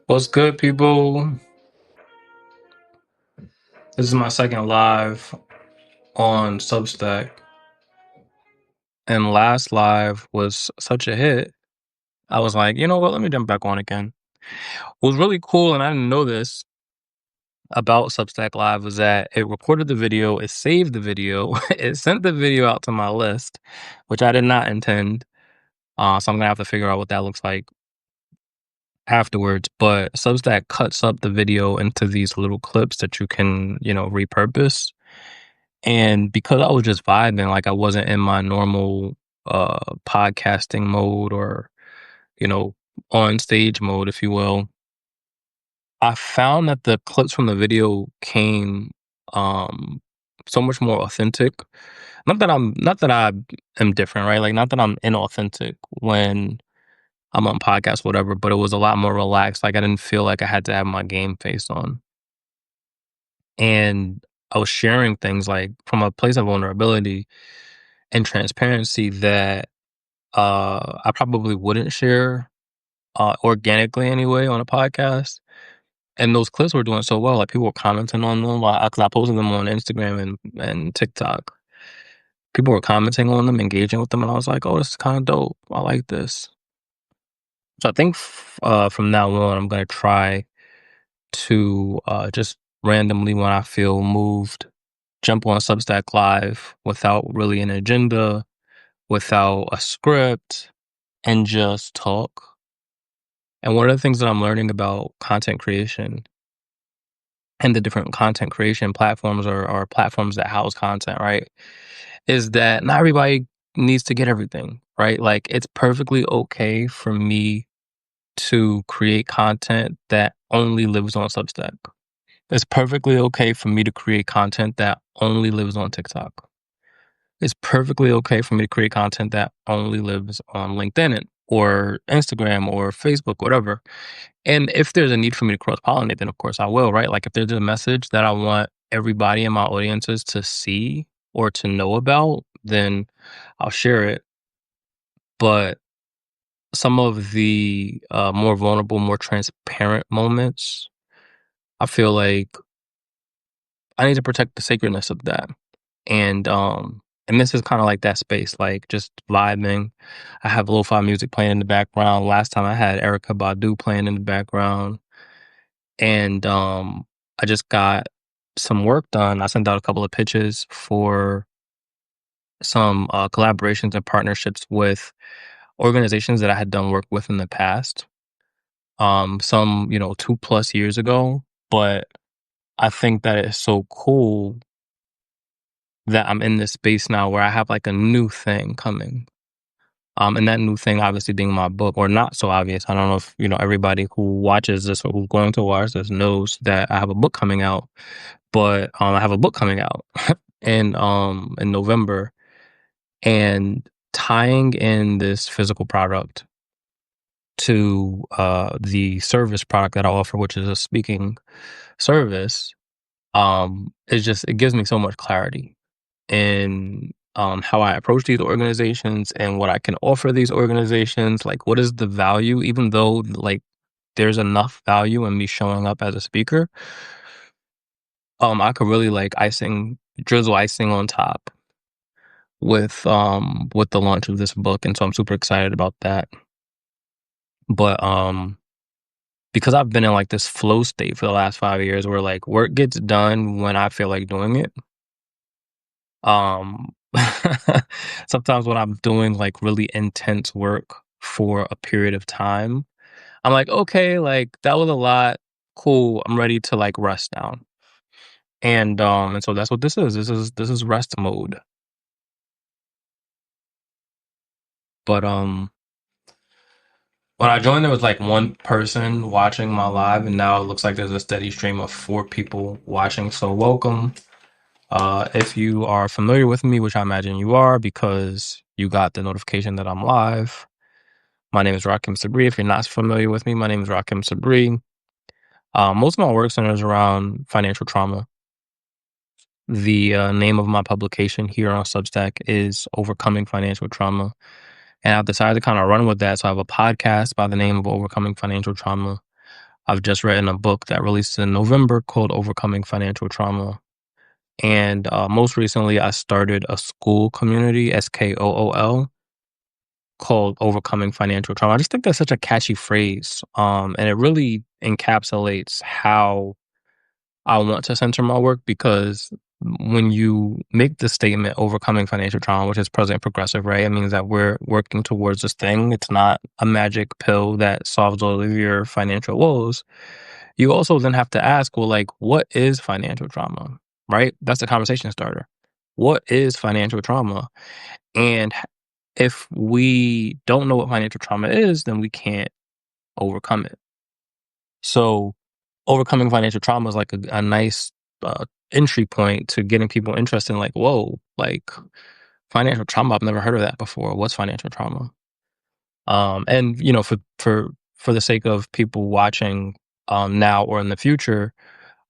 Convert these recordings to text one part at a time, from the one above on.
What's good, people? This is my second live on Substack, and last live was such a hit. I was like, you know what? Let me jump back on again. What was really cool, and I didn't know this about Substack Live, was that it recorded the video, it saved the video, it sent the video out to my list, which I did not intend. So I'm gonna have to figure out what that looks like afterwards. But Substack cuts up the video into these little clips that you can, repurpose. And because I was just vibing, like I wasn't in my normal podcasting mode or, you know, on stage mode, if you will, I found that the clips from the video came um so much more authentic. Not that I am different, right? Like not that I'm inauthentic when I'm on podcasts, whatever, but it was a lot more relaxed. Like I didn't feel like I had to have my game face on. And I was sharing things like from a place of vulnerability and transparency that I probably wouldn't share organically anyway on a podcast. And those clips were doing so well. Like people were commenting on them because I posted them on Instagram and TikTok. People were commenting on them, engaging with them, and I was like, "Oh, this is kind of dope. I like this." So I think from now on, I'm gonna try to just randomly when I feel moved, jump on Substack Live without really an agenda, without a script, and just talk. And one of the things that I'm learning about content creation and the different content creation platforms or platforms that house content, right, is that not everybody needs to get everything, right? Like it's perfectly okay for me to create content that only lives on Substack. It's perfectly okay for me to create content that only lives on TikTok. It's perfectly okay for me to create content that only lives on LinkedIn or Instagram or Facebook, whatever. And if there's a need for me to cross pollinate, then of course I will, right? Like if there's a message that I want everybody in my audiences to see or to know about, then I'll share it. But some of the more vulnerable, more transparent moments, I feel like I need to protect the sacredness of that. And this is kind of like that space, like just vibing. I have lo-fi music playing in the background. Last time I had Erica Badu playing in the background. And I just got some work done. I sent out a couple of pitches for some collaborations and partnerships with organizations that I had done work with in the past. Some, 2+ years ago. But I think that it's so cool that I'm in this space now where I have like a new thing coming. And that new thing obviously being my book, or not so obvious. I don't know if, everybody who watches this or who's going to watch this knows that I have a book coming out. But I have a book coming out in November, and tying in this physical product to the service product that I offer, which is a speaking service, it gives me so much clarity in how I approach these organizations and what I can offer these organizations. Like, what is the value? Even though like there's enough value in me showing up as a speaker, I could really like drizzle icing on top with the launch of this book, and so I'm super excited about that. But because I've been in like this flow state for the last 5 years where like work gets done when I feel like doing it. Um Sometimes when I'm doing like really intense work for a period of time, I'm like, okay, like that was a lot. Cool. I'm ready to like rest now. And so that's what this is. This is rest mode. But when I joined, there was like one person watching my live, and now it looks like there's a steady stream of 4 people watching. So welcome. If you are familiar with me, which I imagine you are because you got the notification that I'm live, My name is Rahkim Sabree. If you're not familiar with me, my name is Rahkim Sabree. Most of my work centers around financial trauma. The name of my publication here on Substack is Overcoming Financial Trauma. And I've decided to kind of run with that. So I have a podcast by the name of Overcoming Financial Trauma. I've just written a book that released in November called Overcoming Financial Trauma. And most recently, I started a school community, SKOOL, called Overcoming Financial Trauma. I just think that's such a catchy phrase. And it really encapsulates how I want to center my work, because when you make the statement overcoming financial trauma, which is present progressive, right? It means that we're working towards this thing. It's not a magic pill that solves all of your financial woes. You also then have to ask, well, like, what is financial trauma, right? That's the conversation starter. What is financial trauma? And if we don't know what financial trauma is, then we can't overcome it. So overcoming financial trauma is like a nice entry point to getting people interested in, like, whoa, like financial trauma. I've never heard of that before. What's financial trauma? And for the sake of people watching now or in the future,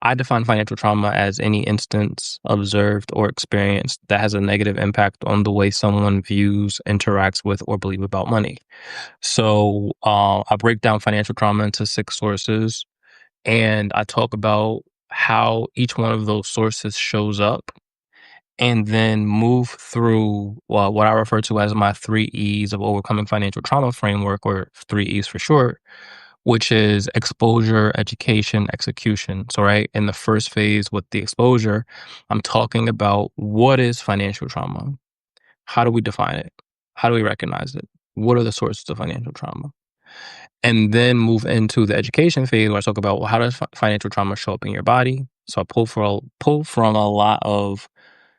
I define financial trauma as any instance observed or experienced that has a negative impact on the way someone views, interacts with, or believe about money. So I break down financial trauma into 6 sources, and I talk about how each one of those sources shows up, and then move through what I refer to as my 3 E's of overcoming financial trauma framework, or 3 E's for short, which is exposure, education, execution. So, right in the first phase with the exposure, I'm talking about what is financial trauma? How do we define it? How do we recognize it? What are the sources of financial trauma? And then move into the education phase where I talk about, well, how does financial trauma show up in your body? So I pull from a lot of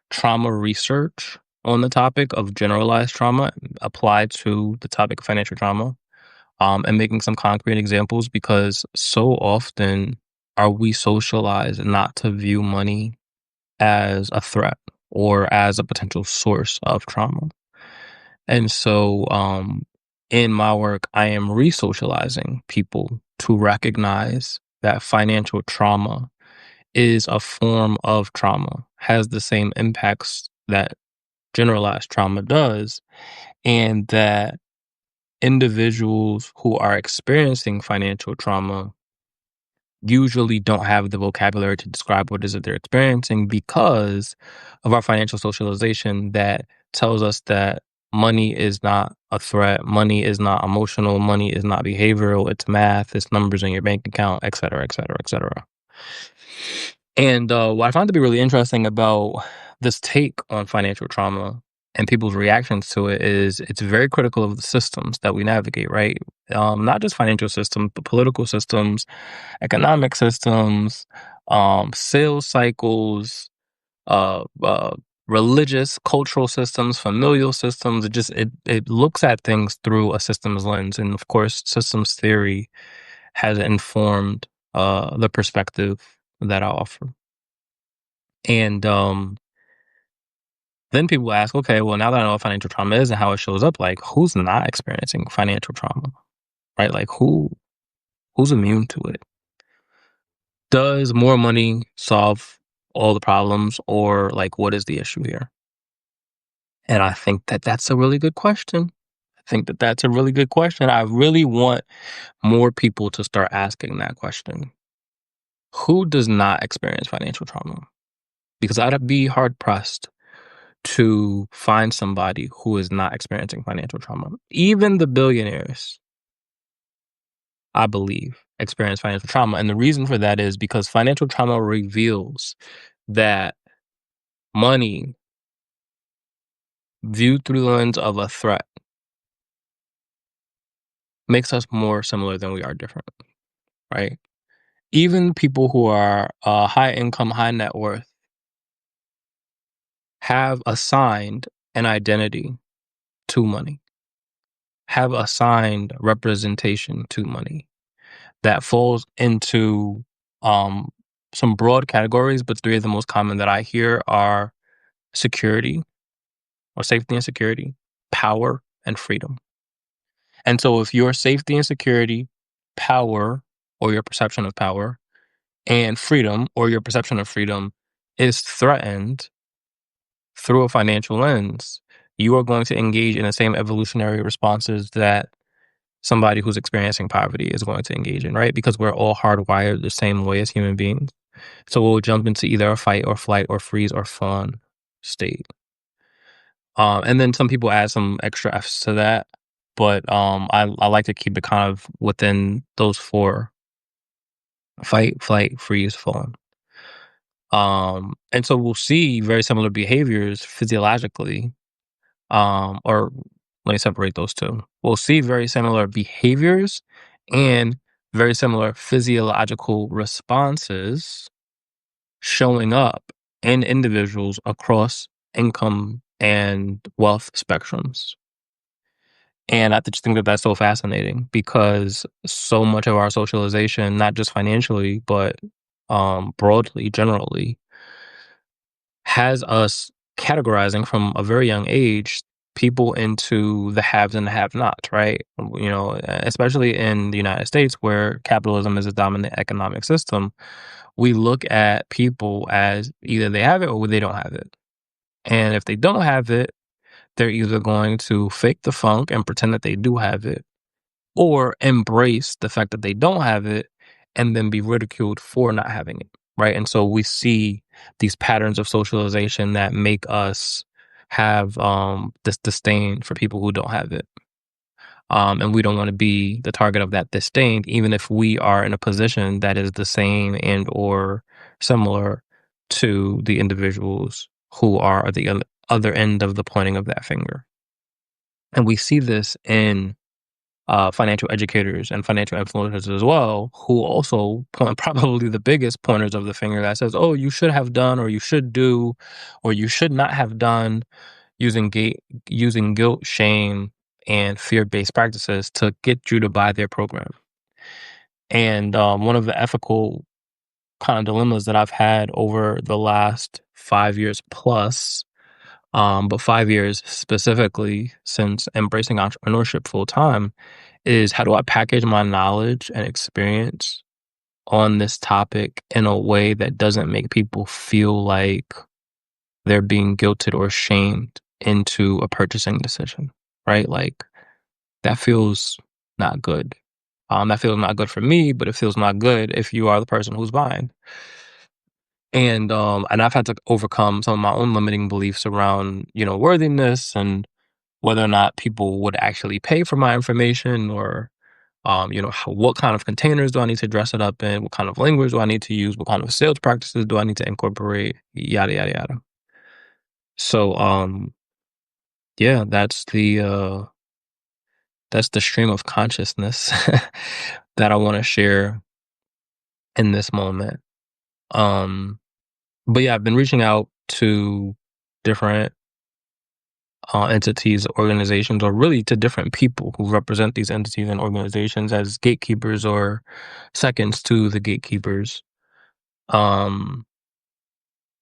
trauma research on the topic of generalized trauma applied to the topic of financial trauma, and making some concrete examples, because so often are we socialized not to view money as a threat or as a potential source of trauma. And so, in my work, I am re-socializing people to recognize that financial trauma is a form of trauma, has the same impacts that generalized trauma does, and that individuals who are experiencing financial trauma usually don't have the vocabulary to describe what it is that they're experiencing, because of our financial socialization that tells us that money is not a threat, money is not emotional, money is not behavioral, it's math, it's numbers in your bank account, et cetera, et cetera, et cetera. And what I found to be really interesting about this take on financial trauma and people's reactions to it is it's very critical of the systems that we navigate, right? Not just financial systems, but political systems, economic systems, sales cycles, uh, uh, religious, cultural systems, familial systems. It looks at things through a systems lens, and of course, systems theory has informed the perspective that I offer. And then people ask, okay, well, now that I know what financial trauma is and how it shows up, like, who's not experiencing financial trauma, right? Like, who's immune to it? Does more money solve all the problems, or like, what is the issue here? And I think that that's a really good question. I think that that's a really good question. I really want more people to start asking that question. Who does not experience financial trauma? Because I'd be hard pressed to find somebody who is not experiencing financial trauma. Even the billionaires, I believe, experience financial trauma. And the reason for that is because financial trauma reveals that money, viewed through the lens of a threat, makes us more similar than we are different, right? Even people who are high income, high net worth have assigned an identity to money, have assigned representation to money that falls into um, some broad categories, but 3 of the most common that I hear are security, or safety and security, power, and freedom. And so if your safety and security, power, or your perception of power, and freedom, or your perception of freedom, is threatened through a financial lens, you are going to engage in the same evolutionary responses that somebody who's experiencing poverty is going to engage in, right? Because we're all hardwired the same way as human beings. So we'll jump into either a fight or flight or freeze or fawn state. And then some people add some extra F's to that, but I like to keep it kind of within those four: fight, flight, freeze, fawn. And so we'll see very similar behaviors physiologically, or let me separate those two. We'll see very similar behaviors and very similar physiological responses showing up in individuals across income and wealth spectrums. And I just think that that's so fascinating because so much of our socialization, not just financially, but broadly, generally, has us categorizing from a very young age people into the haves and the have-nots, right? Especially in the United States where capitalism is a dominant economic system, we look at people as either they have it or they don't have it. And if they don't have it, they're either going to fake the funk and pretend that they do have it, or embrace the fact that they don't have it and then be ridiculed for not having it, right? And so we see these patterns of socialization that make us have this disdain for people who don't have it. And we don't want to be the target of that disdain, even if we are in a position that is the same and or similar to the individuals who are at the other end of the pointing of that finger. And we see this in financial educators and financial influencers as well, who also point probably the biggest pointers of the finger that says, "Oh, you should have done, or you should do, or you should not have done," using using guilt, shame, and fear-based practices to get you to buy their program. And one of the ethical kind of dilemmas that I've had over the last 5 years plus, but 5 years specifically since embracing entrepreneurship full time, is how do I package my knowledge and experience on this topic in a way that doesn't make people feel like they're being guilted or shamed into a purchasing decision, right? Like that feels not good. That feels not good for me, but it feels not good if you are the person who's buying. And I've had to overcome some of my own limiting beliefs around, worthiness and whether or not people would actually pay for my information, or what kind of containers do I need to dress it up in? What kind of language do I need to use? What kind of sales practices do I need to incorporate? Yada yada yada. So yeah, that's the stream of consciousness that I want to share in this moment. Um but yeah, I've been reaching out to different entities, organizations, or really to different people who represent these entities and organizations as gatekeepers or seconds to the gatekeepers. Um,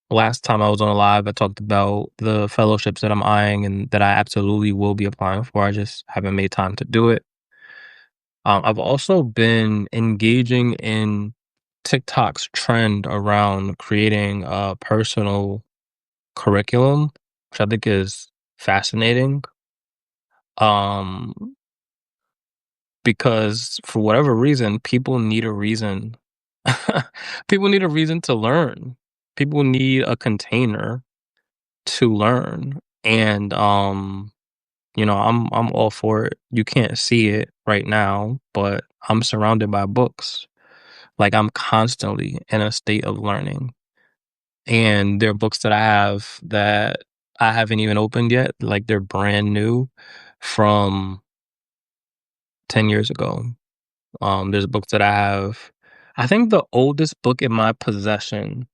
Last time I was on a live, I talked about the fellowships that I'm eyeing and that I absolutely will be applying for. I just haven't made time to do it. I've also been engaging in TikTok's trend around creating a personal curriculum, which I think is fascinating. Um, because for whatever reason, people need a reason. People need a reason to learn. People need a container to learn. And I'm all for it. You can't see it right now, but I'm surrounded by books. Like I'm constantly in a state of learning. And there are books that I have that I haven't even opened yet. Like they're brand new from 10 years ago. There's books that I have. I think the oldest book in my possession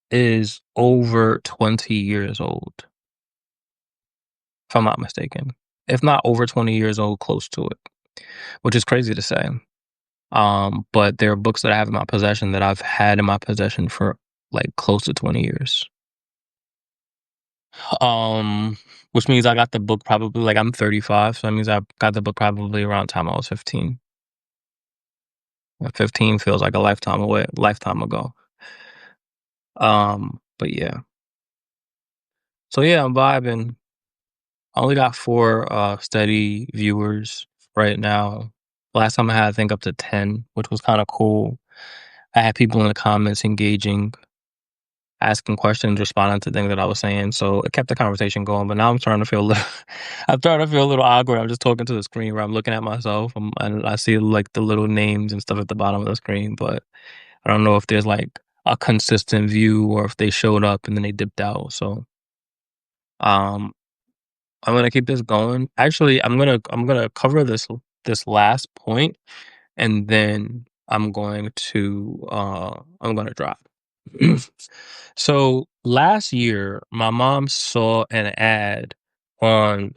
is over 20 years old, if I'm not mistaken. If not over 20 years old, close to it, which is crazy to say. But there are books that I have in my possession that I've had in my possession for like close to 20 years. Um, which means I got the book probably like I'm 35, so that means I got the book probably around the time I was 15. 15 feels like a lifetime ago. But yeah. So yeah, I'm vibing. I only got 4 steady viewers right now. Last time I had I think up to 10, which was kind of cool. I had people in the comments engaging, asking questions, responding to things that I was saying. So it kept the conversation going. But now I'm starting to feel a little I'm starting to feel a little awkward. I'm just talking to the screen where I'm looking at myself, and I see like the little names and stuff at the bottom of the screen, but I don't know if there's like a consistent view or if they showed up and then they dipped out. So um I'm gonna keep this going. Actually, I'm gonna cover this last point, and then I'm gonna drop. So last year, my mom saw an ad on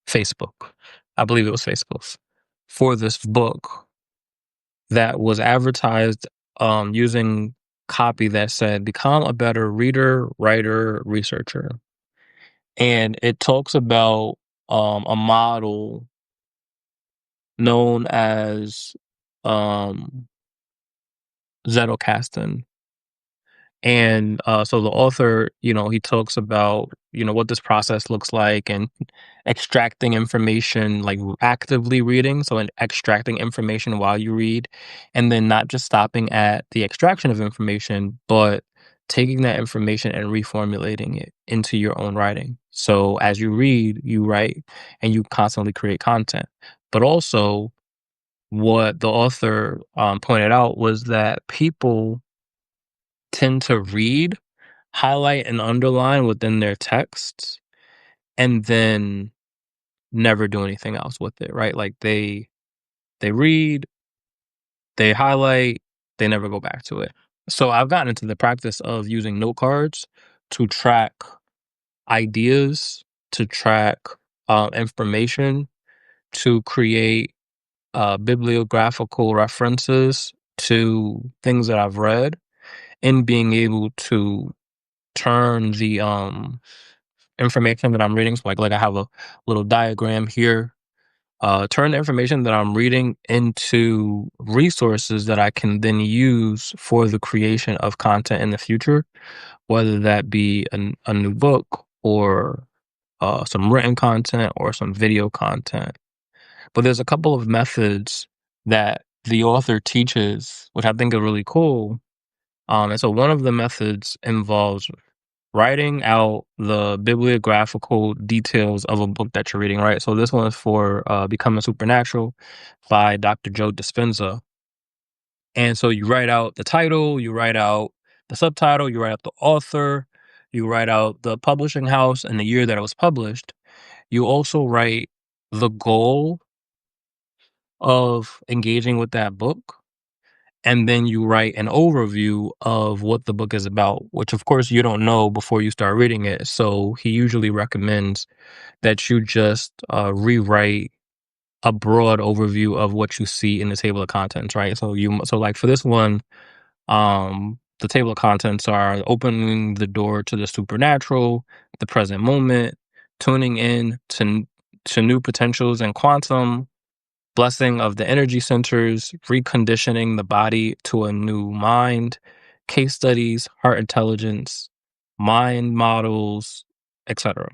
Facebook. I believe it was Facebook for this book that was advertised using copy that said "Become a better reader, writer, researcher," and it talks about a model known as um, Zettelkasten. And so the author, he talks about, what this process looks like and extracting information, like actively reading. So, extracting information while you read, and then not just stopping at the extraction of information, but taking that information and reformulating it into your own writing. So, as you read, you write and you constantly create content. But also, what the author pointed out was that people tend to read, highlight, and underline within their texts, and then never do anything else with it, right? Like they read, they highlight, they never go back to it. So I've gotten into the practice of using note cards to track ideas, to track information, to create bibliographical references to things that I've read, and being able to turn the information that I'm reading. So like I have a little diagram here. Turn the information that I'm reading into resources that I can then use for the creation of content in the future, whether that be a new book or some written content or some video content. But there's a couple of methods that the author teaches, which I think are really cool. And so one of the methods involves writing out the bibliographical details of a book that you're reading, right? So this one is for Becoming Supernatural by Dr. Joe Dispenza. And so you write out the title, you write out the subtitle, you write out the author, you write out the publishing house and the year that it was published. You also write the goal of engaging with that book. And then you write an overview of what the book is about, which of course you don't know before you start reading it. So he usually recommends that you just rewrite a broad overview of what you see in the table of contents, right? So like for this one, the table of contents are opening the door to the supernatural, the present moment, tuning in to new potentials and quantum, blessing of the energy centers, reconditioning the body to a new mind, case studies, heart intelligence, mind models, etc.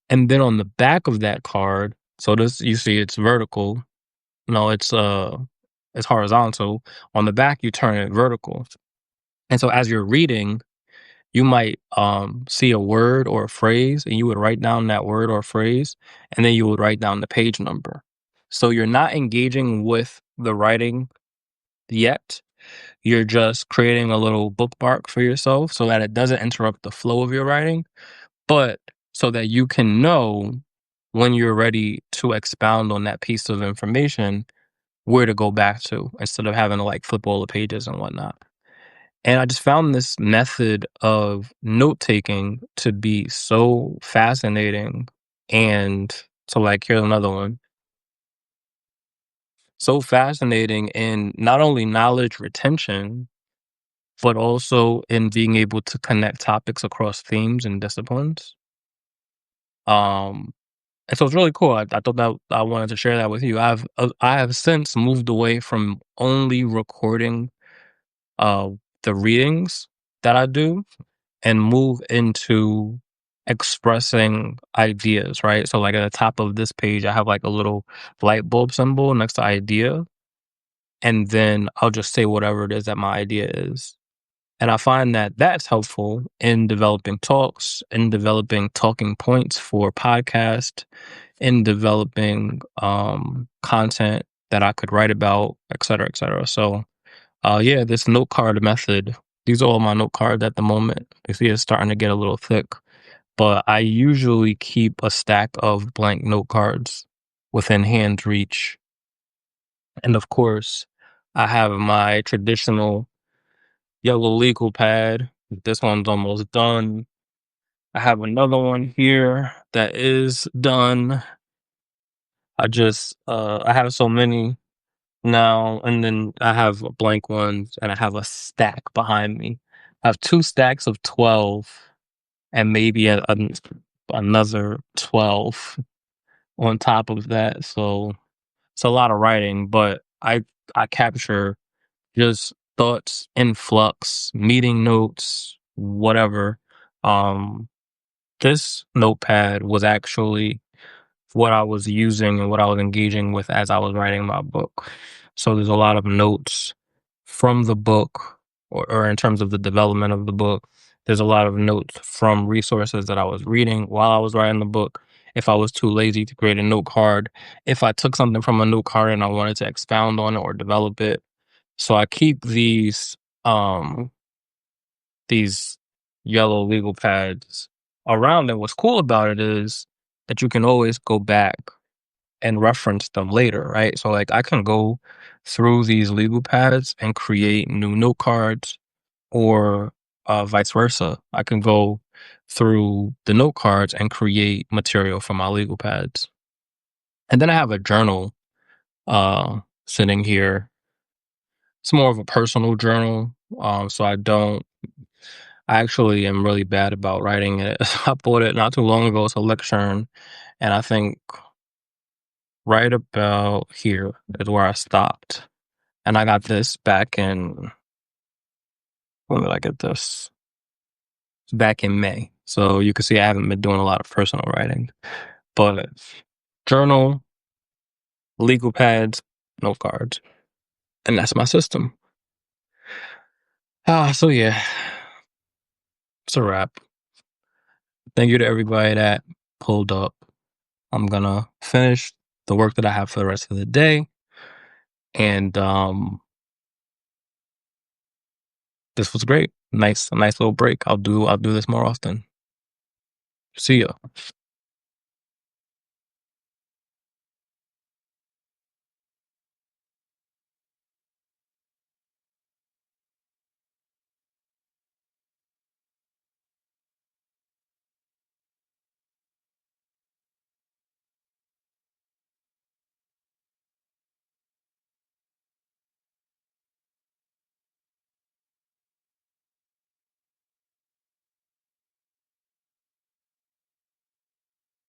And then on the back of that card, so this you see it's vertical. No, it's horizontal. On the back you turn it vertical. And so as you're reading, you might see a word or a phrase and you would write down that word or phrase, and then you would write down the page number. So you're not engaging with the writing yet. You're just creating a little bookmark for yourself so that it doesn't interrupt the flow of your writing, but so that you can know when you're ready to expound on that piece of information where to go back to instead of having to like flip all the pages and whatnot. And I just found this method of note taking to be so fascinating. And so, like, here's another one. So fascinating in not only knowledge retention, but also in being able to connect topics across themes and disciplines. Um, and so it's really cool. I thought that I wanted to share that with you. I have since moved away from only recording uh the readings that I do and move into expressing ideas, right? So like at the top of this page, I have like a little light bulb symbol next to idea, and then I'll just say whatever it is that my idea is. And I find that that's helpful in developing talks, in developing talking points for podcast, in developing content that I could write about, et cetera, et cetera. So yeah, this note card method, these are all my note cards at the moment. You see it's starting to get a little thick, but I usually keep a stack of blank note cards within hand's reach. And of course, I have my traditional yellow legal pad. This one's almost done. I have another one here that is done. I have so many now, and then I have blank ones, and I have a stack behind me. I have 2 stacks of 12 and maybe another 12 on top of that. So it's a lot of writing, but I capture just thoughts in flux, meeting notes, whatever. Um, this notepad was actually what I was using and what I was engaging with as I was writing my book. So there's a lot of notes from the book, or in terms of the development of the book. There's a lot of notes from resources that I was reading while I was writing the book. If I was too lazy to create a note card, if I took something from a note card and I wanted to expound on it or develop it. So I keep these yellow legal pads around. And what's cool about it is that you can always go back and reference them later, right? So like I can go through these legal pads and create new note cards, or vice versa. I can go through the note cards and create material for my legal pads. And then I have a journal sitting here. It's more of a personal journal. So I actually am really bad about writing it. I bought it not too long ago. It's a lectern. And I think right about here is where I stopped. And I got this back in, when did I get this? It's back in May. So you can see I haven't been doing a lot of personal writing. But journal, legal pads, note cards. And that's my system. So yeah, it's a wrap. Thank you to everybody that pulled up. I'm gonna finish the work that I have for the rest of the day. And this was great. A nice little break. I'll do this more often. See ya.